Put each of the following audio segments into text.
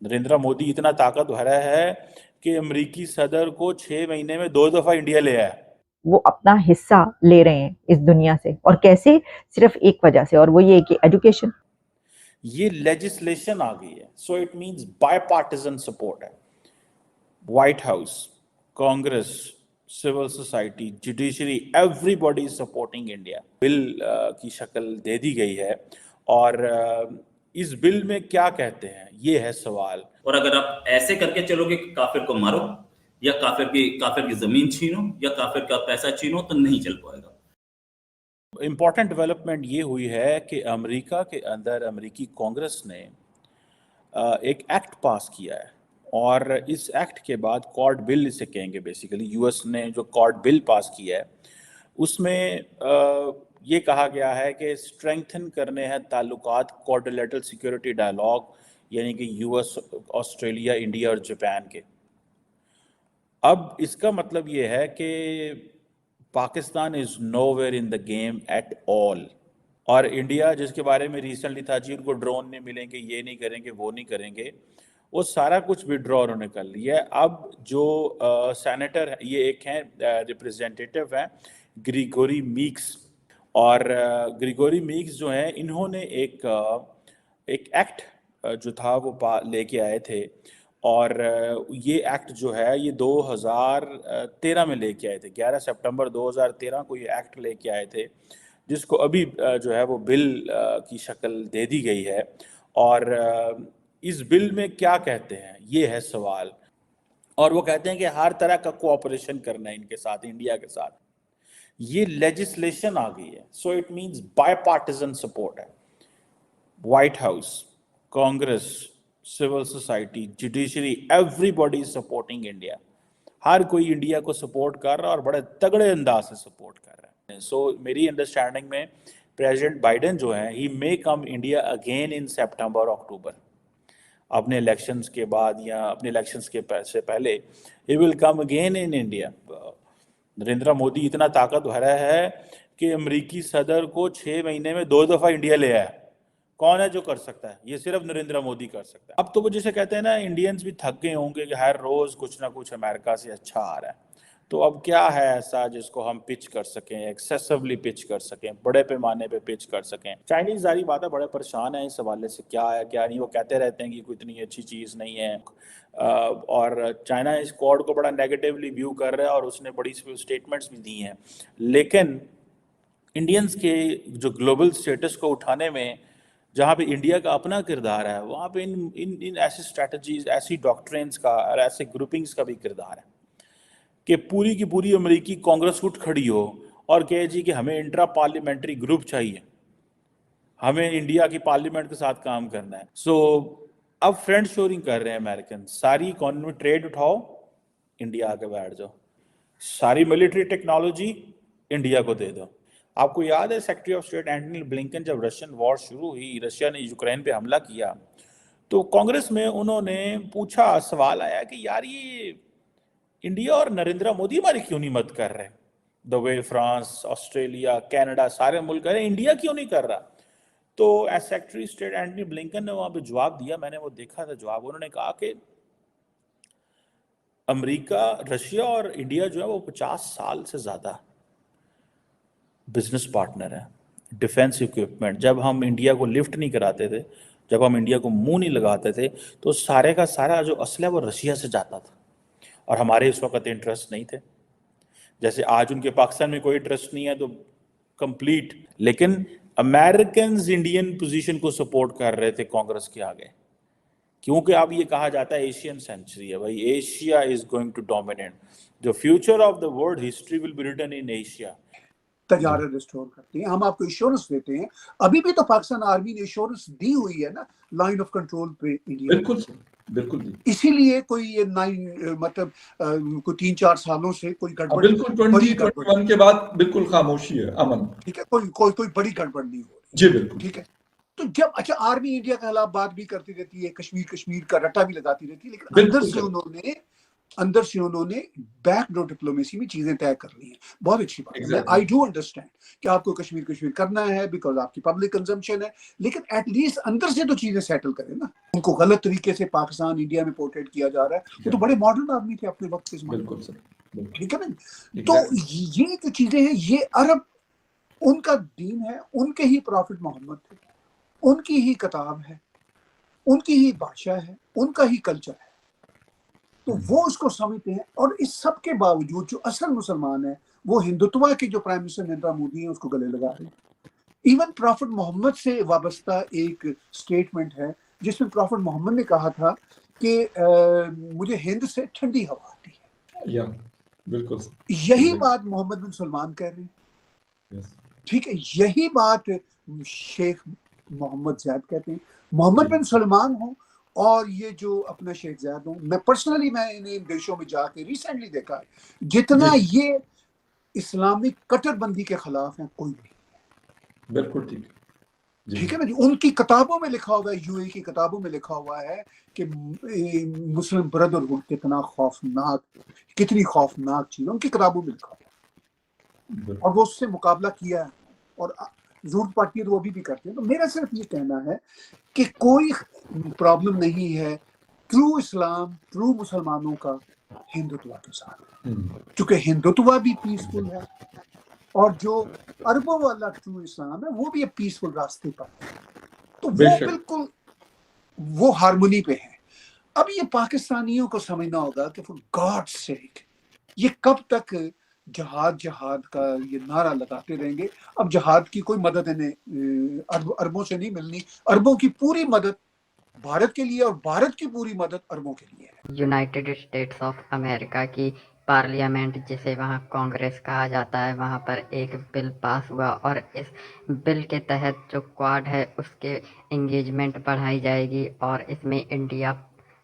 नरेंद्र मोदी इतना ताकतवर है कि अमेरिकी सदर को 6 महीने में 2 दफा इंडिया ले आया। वो अपना हिस्सा ले रहे हैं इस दुनिया से, और कैसे? सिर्फ एक वजह से, और वो ये कि एजुकेशन। ये लेजिस्लेशन आ गई है, so it means bipartisan support है। White House, Congress, civil society, judiciary, everybody supporting India. Bill की शक्ल दे दी गई है और इस बिल में क्या कहते हैं ये है सवाल। और अगर आप ऐसे करके चलोगे कि काफिर को मारो या काफिर की जमीन छीनो या काफिर का पैसा छीनो, तो नहीं चल पाएगा। इम्पॉर्टेंट डेवलपमेंट ये हुई है कि अमेरिका के अंदर अमेरिकी कांग्रेस ने एक एक्ट पास किया है और इस एक्ट के बाद कॉर्ड बिल इसे कहेंगे, बेसिकली यूएस ने जो कॉर्ड बिल पास किया है उसमें ये कहा गया है कि स्ट्रेंथन करने हैं ताल्लुकात क्वाड्रिलेटरल सिक्योरिटी डायलॉग, यानी कि यूएस, ऑस्ट्रेलिया, इंडिया और जापान के। अब इसका मतलब ये है कि Pakistan is nowhere in the game at all, और इंडिया जिसके बारे में रिसेंटली था जी उनको ड्रोन नहीं मिलेंगे, ये नहीं करेंगे, वो नहीं करेंगे, वो सारा कुछ विड्रॉ उन्होंने कर लिया है। अब जो सेनेटर ये एक हैं रिप्रेजेंटेटिव हैं ग्रिगोरी मीक्स, और ग्रिगोरी मीक्स जो हैं इन्होंने एक एक्ट जो था वो लेके आए थे, और ये एक्ट जो है ये 2013 में लेके आए थे। 11 सितंबर 2013 को ये एक्ट लेके आए थे, जिसको अभी जो है वो बिल की शक्ल दे दी गई है। और इस बिल में क्या कहते हैं ये है सवाल, और वो कहते हैं कि हर तरह का कोऑपरेशन करना है इनके साथ, इंडिया के साथ। ये लेजिस्लेशन आ गई है, so it means bipartisan support है। White House, Congress, civil society, judiciary, everybody supporting India. हर कोई इंडिया को सपोर्ट कर रहा है और बड़े तगड़े अंदाज से सपोर्ट कर रहा है। सो मेरी अंडरस्टैंडिंग में प्रेसिडेंट बाइडेन जो है ही मे कम इंडिया अगेन इन सितंबर अक्टूबर, अपने इलेक्शंस के बाद या अपने इलेक्शंस के से पहले he will come again in India. Narendra Modi इतना ताकतवर है कि अमेरिकी सदर को 6 महीने में 2 दफा इंडिया ले आया। कौन है जो कर सकता है? ये सिर्फ नरेंद्र मोदी कर सकता है। अब तो वो जिसे कहते हैं ना, इंडियंस भी थक गए होंगे कि हर रोज कुछ ना कुछ अमेरिका से अच्छा आ रहा है, तो अब क्या है ऐसा जिसको हम पिच कर सकें, एक्सेसिवली पिच कर सकें, बड़े पैमाने पे पिच कर सकें। चाइनीज जारी बात है बड़े परेशान है इस हवाले से, क्या है क्या नहीं, वो कहते रहते हैं कि कोई इतनी अच्छी चीज़ नहीं है, और चाइना इस क्वाड को बड़ा नेगेटिवली व्यू कर रहा है और उसने बड़ी स्टेटमेंट्स भी दी हैं। लेकिन इंडियंस के जो ग्लोबल स्टेटस को उठाने में जहाँ पे इंडिया का अपना किरदार है, वहाँ पे इन इन इन ऐसी स्ट्रैटेजीज, ऐसी डॉक्ट्रिन्स का और ऐसे ग्रुपिंग्स का भी किरदार है कि पूरी की पूरी अमेरिकी कांग्रेस उठ खड़ी हो और कहे जी कि हमें इंट्रा पार्लियामेंट्री ग्रुप चाहिए, हमें इंडिया की पार्लियामेंट के साथ काम करना है। सो अब फ्रेंड शोरिंग कर रहे हैं अमेरिकन, सारी इकोनॉमी ट्रेड उठाओ, इंडिया आके बैठ जाओ, सारी मिलिट्री टेक्नोलॉजी इंडिया को दे दो। आपको याद है secretary of state Antony Blinken जब रशियन वॉर शुरू हुई, रशिया ने यूक्रेन पे हमला किया, तो कांग्रेस में उन्होंने पूछा, सवाल आया कि यार ये इंडिया और नरेंद्र मोदी हमारी क्यों नहीं मदद कर रहे? The way France, Australia, Canada सारे मुल्क कर रहे हैं, इंडिया क्यों नहीं कर रहा? तो as secretary state Antony Blinken ने वहां पे जवाब दिया, मैंने वो देखा था जवाब, उन्होंने कहा कि अमेरिका, रशिया और इंडिया जो है वो 50 साल से ज्यादा बिजनेस पार्टनर है। डिफेंस इक्विपमेंट, जब हम इंडिया को लिफ्ट नहीं कराते थे, जब हम इंडिया को मुंह नहीं लगाते थे, तो सारे का सारा जो असला वो रशिया से जाता था और हमारे इस वक्त इंटरेस्ट नहीं थे। जैसे आज उनके पाकिस्तान में कोई इंटरेस्ट नहीं है तो कंप्लीट, लेकिन अमेरिकन इंडियन पोजीशन को सपोर्ट कर रहे थे कांग्रेस के आगे, क्योंकि अब ये कहा जाता है एशियन सेंचुरी है भाई, Asia is going to dominate, the future of the world history will be written in Asia. तजारत रिस्टोर करते हैं, हम आपको इंश्योरेंस देते हैं। अभी भी तो पाकिस्तान आर्मी ने इंश्योरेंस दी हुई है ना लाइन ऑफ कंट्रोल पे इंडिया। बिल्कुल बिल्कुल, इसीलिए कोई ये मतलब कोई 3-4 सालों से कोई गड़बड़, बिल्कुल 2021 के बाद बिल्कुल खामोशी है, अमन, ठीक है, कोई बड़ी गड़बड़ नहीं हो रही। जी बिल्कुल, ठीक है। तो जब अच्छा आर्मी इंडिया के खिलाफ बात भी करती रहती है, कश्मीर का रट्टा भी लगाती रहती है, लेकिन अंदर से उन्होंने अंदर से उन्होंने बैकडोर डिप्लोमेसी में चीजें तय कर ली हैं। बहुत अच्छी बात है। मैं Exactly. आई डू अंडरस्टैंड कि आपको कश्मीर करना है बिकॉज आपकी पब्लिक कंजम्पशन है, लेकिन एटलीस्ट अंदर से तो चीजें सेटल करें ना। उनको गलत तरीके से पाकिस्तान इंडिया में पोर्ट्रेट किया जा रहा है। वो तो बड़े मॉडर्न आदमी थे अपने वक्त के ज़माने में। बिल्कुल सर, बिल्कुल। ठीक है ना। तो Exactly. ये जो चीजें हैं, ये अरब उनका दीन है, उनके ही प्रॉफिट मोहम्मद थे, उनकी ही किताब है, उनकी ही भाषा है, उनका ही कल्चर है, तो वो उसको समझते हैं। और इस सब के बावजूद जो असल मुसलमान है वो हिंदुत्व के जो प्राइम मिनिस्टर नरेंद्र मोदी हैं उसको गले लगा रहे हैं। इवन प्रॉफिट मोहम्मद से वाबस्ता एक स्टेटमेंट है जिसमें प्रॉफिट मोहम्मद ने कहा था कि मुझे हिंद से ठंडी हवा आती है। या बिल्कुल सर, यही बात मोहम्मद बिन सलमान कह रहे हैं। yes. ठीक है, यही बात शेख मोहम्मद ज़ैद कहते हैं। मोहम्मद जी। बिन सलमान हो और ये जो अपना शेख ज़ैद हो, मैं पर्सनली मैं इन देशों में जाके रिसेंटली देखा है, जितना जी। ये इस्लामिक कट्टरबंदी के खिलाफ है कोई नहीं। बिल्कुल ठीक है जी। ठीक है ना जी। उनकी किताबों में लिखा हुआ है, यूए की किताबों में लिखा हुआ है कि मुस्लिम ब्रदरहुड कितना खौफनाक, कितनी खौफनाक चीज है, उनकी किताबों में लिखा हुआ है। बिल्कुल। और वो उससे मुकाबला किया है और जरूरत पड़ती है तो वो भी करते हैं। तो मेरा सिर्फ ये कहना है कि कोई प्रॉब्लम नहीं है ट्रू इस्लाम, ट्रू मुसलमानों का हिंदुत्व के साथ, क्योंकि हिंदुत्व भी पीसफुल है और जो अरबों वाला ट्रू इस्लाम है वो भी एक पीसफुल रास्ते पर है। तो वो बेशक। बिल्कुल वो हारमोनी पे है। अब ये पाकिस्तानियों को समझना होगा कि फॉर गॉड्स सेक ये कब तक जहाद जहाद का ये नारा लगाते रहेंगे। अब जहाद की कोई मदद इन्हें अरबों से नहीं मिलनी। अरबों की पूरी मदद भारत के लिए और भारत की पूरी मदद अरबों के लिए है। यूनाइटेड स्टेट्स ऑफ अमेरिका की पार्लियामेंट, जिसे वहाँ कांग्रेस कहा जाता है, वहाँ पर एक बिल पास हुआ और इस बिल के तहत जो क्वाड है उसके एंगेजमेंट बढ़ाई जाएगी और इसमें इंडिया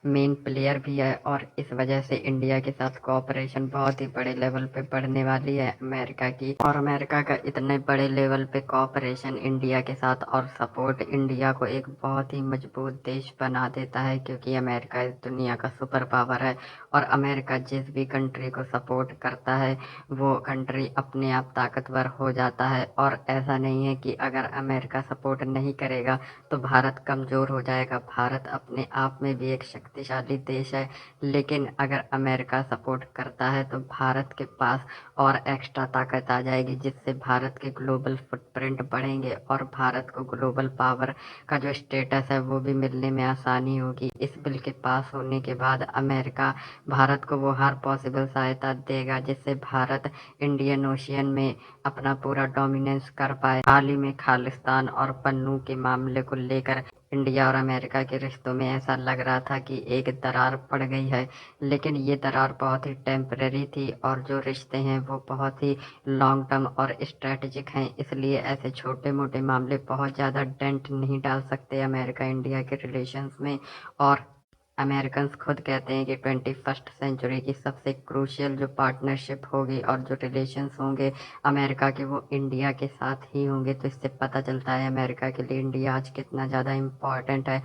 मेन प्लेयर भी है और इस वजह से इंडिया के साथ कोऑपरेशन बहुत ही बड़े लेवल पे बढ़ने वाली है अमेरिका की। और अमेरिका का इतने बड़े लेवल पे कोऑपरेशन इंडिया के साथ और सपोर्ट इंडिया को एक बहुत ही मजबूत देश बना देता है, क्योंकि अमेरिका इस दुनिया का सुपर पावर है और अमेरिका जिस भी कंट्री को सपोर्ट करता है वो कंट्री अपने आप ताकतवर हो जाता है। और ऐसा नहीं है कि अगर अमेरिका सपोर्ट नहीं करेगा तो भारत कमज़ोर हो जाएगा। भारत अपने आप में भी एक शक्तिशाली देश है, लेकिन अगर अमेरिका सपोर्ट करता है तो भारत के पास और एक्स्ट्रा ताकत आ जाएगी, जिससे भारत के ग्लोबल फुटप्रिंट बढ़ेंगे और भारत को ग्लोबल पावर का जो स्टेटस है वो भी मिलने में आसानी होगी। इस बिल के पास होने के बाद अमेरिका भारत को वो हर पॉसिबल सहायता देगा जिससे भारत इंडियन ओशियन में अपना पूरा डोमिनेंस कर पाए। हाल ही में खालिस्तान और पन्नू के मामले को लेकर इंडिया और अमेरिका के रिश्तों में ऐसा लग रहा था कि एक दरार पड़ गई है, लेकिन ये दरार बहुत ही टेम्परेरी थी और जो रिश्ते हैं वो बहुत ही लॉन्ग टर्म और स्ट्रेटेजिक हैं, इसलिए ऐसे छोटे मोटे मामले बहुत ज़्यादा डेंट नहीं डाल सकते अमेरिका इंडिया के रिलेशंस में। और अमेरिकन्स खुद कहते हैं कि 21st सेंचुरी की सबसे क्रूशियल जो पार्टनरशिप होगी और जो रिलेशंस होंगे अमेरिका के वो इंडिया के साथ ही होंगे। तो इससे पता चलता है अमेरिका के लिए इंडिया आज कितना ज़्यादा इम्पॉर्टेंट है।